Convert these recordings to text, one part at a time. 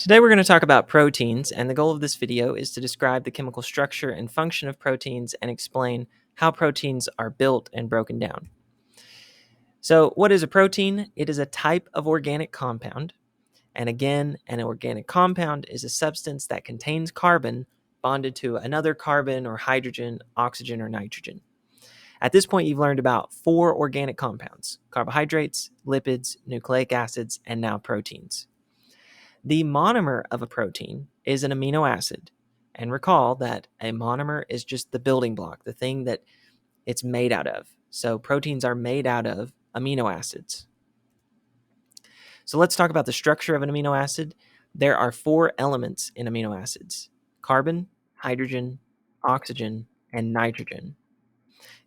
Today we're going to talk about proteins, and the goal of this video is to describe the chemical structure and function of proteins and explain how proteins are built and broken down. So, what is a protein? It is a type of organic compound, and again, an organic compound is a substance that contains carbon bonded to another carbon or hydrogen, oxygen, or nitrogen. At this point, you've learned about 4 organic compounds: carbohydrates, lipids, nucleic acids, and now proteins. The monomer of a protein is an amino acid. And recall that a monomer is just the building block, the thing that it's made out of. So proteins are made out of amino acids. So let's talk about the structure of an amino acid. There are 4 elements in amino acids: carbon, hydrogen, oxygen, and nitrogen.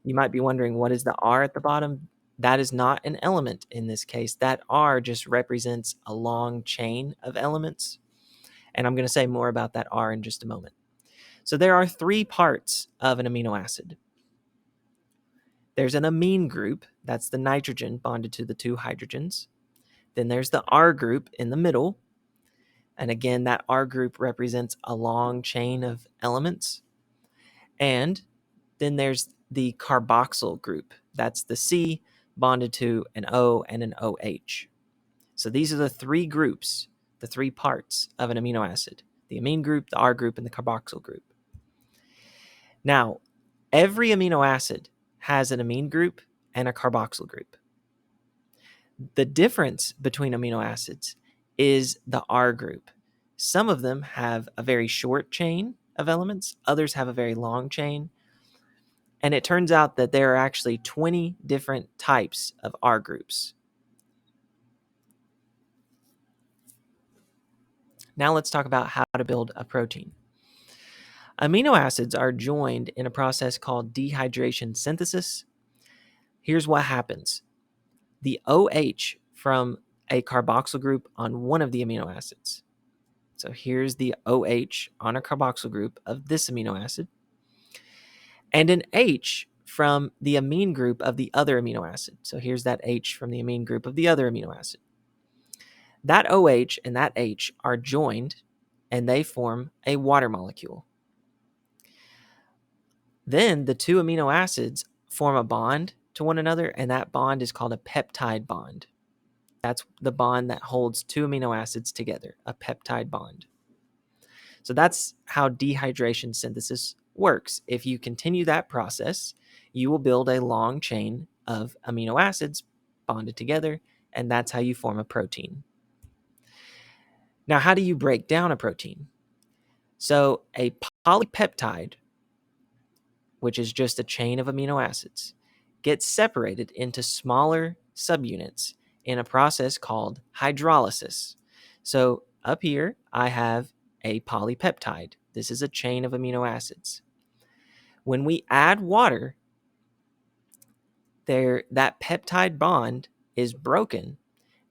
You might be wondering, what is the R at the bottom? That is not an element in this case. That R just represents a long chain of elements. And I'm going to say more about that R in just a moment. So there are 3 parts of an amino acid. There's an amine group, that's the nitrogen bonded to the 2 hydrogens. Then there's the R group in the middle. And again, that R group represents a long chain of elements. And then there's the carboxyl group. That's the C bonded to an O and an OH. So these are the 3 groups, the 3 parts of an amino acid: the amine group, the R group, and the carboxyl group. Now, every amino acid has an amine group and a carboxyl group. The difference between amino acids is the R group. Some of them have a very short chain of elements, others have a very long chain. And it turns out that there are actually 20 different types of R groups. Now let's talk about how to build a protein. Amino acids are joined in a process called dehydration synthesis. Here's what happens. The OH from a carboxyl group on one of the amino acids. So here's the OH on a carboxyl group of this amino acid. And an H from the amine group of the other amino acid. So here's that H from the amine group of the other amino acid. That OH and that H are joined and they form a water molecule. Then the 2 amino acids form a bond to one another, and that bond is called a peptide bond. That's the bond that holds 2 amino acids together, a peptide bond. So that's how dehydration synthesis works. If you continue that process, you will build a long chain of amino acids bonded together, and that's how you form a protein. Now, how do you break down a protein? So a polypeptide, which is just a chain of amino acids, gets separated into smaller subunits in a process called hydrolysis. So up here, I have a polypeptide. This is a chain of amino acids. When we add water, that peptide bond is broken,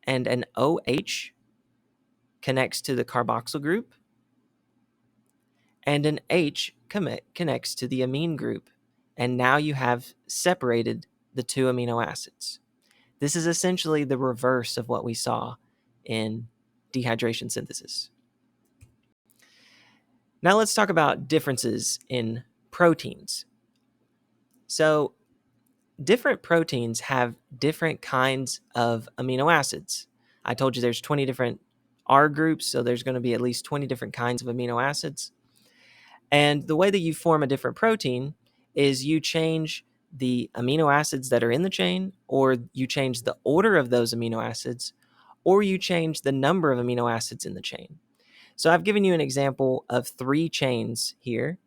and an OH connects to the carboxyl group, and an H connects to the amine group, and now you have separated the 2 amino acids. This is essentially the reverse of what we saw in dehydration synthesis. Now let's talk about differences in proteins. So different proteins have different kinds of amino acids. I told you there's 20 different R groups, so there's going to be at least 20 different kinds of amino acids. And the way that you form a different protein is you change the amino acids that are in the chain, or you change the order of those amino acids, or you change the number of amino acids in the chain. So I've given you an example of 3 chains here.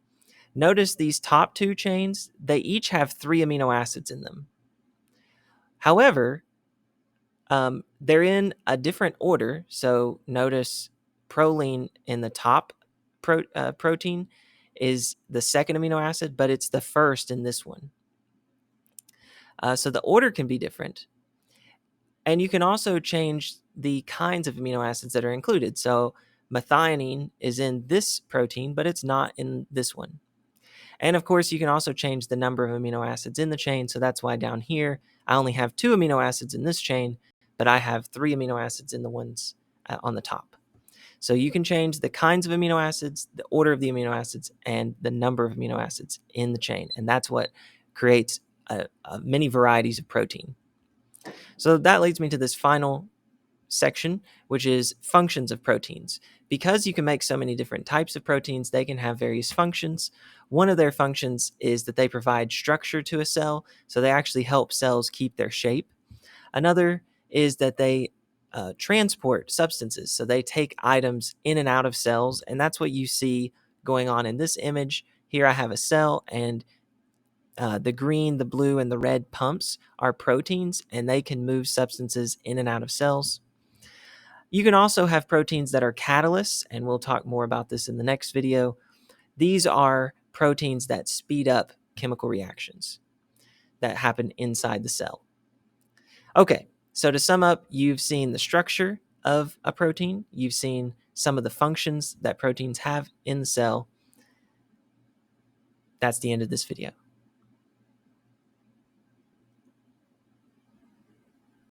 Notice these top 2 chains, they each have 3 amino acids in them. However, they're in a different order. So notice proline in the top protein is the second amino acid, but it's the first in this one. So the order can be different. And you can also change the kinds of amino acids that are included. So methionine is in this protein, but it's not in this one. And of course, you can also change the number of amino acids in the chain. So that's why down here, I only have 2 amino acids in this chain, but I have 3 amino acids in the ones on the top. So you can change the kinds of amino acids, the order of the amino acids, and the number of amino acids in the chain. And that's what creates many varieties of protein. So that leads me to this final section, which is functions of proteins. Because you can make so many different types of proteins, they can have various functions. One of their functions is that they provide structure to a cell, so they actually help cells keep their shape. Another is that they transport substances, so they take items in and out of cells, and that's what you see going on in this image. Here I have a cell, and the green, the blue, and the red pumps are proteins, and they can move substances in and out of cells. You can also have proteins that are catalysts, and we'll talk more about this in the next video. These are proteins that speed up chemical reactions that happen inside the cell. Okay, so to sum up, you've seen the structure of a protein. You've seen some of the functions that proteins have in the cell. That's the end of this video.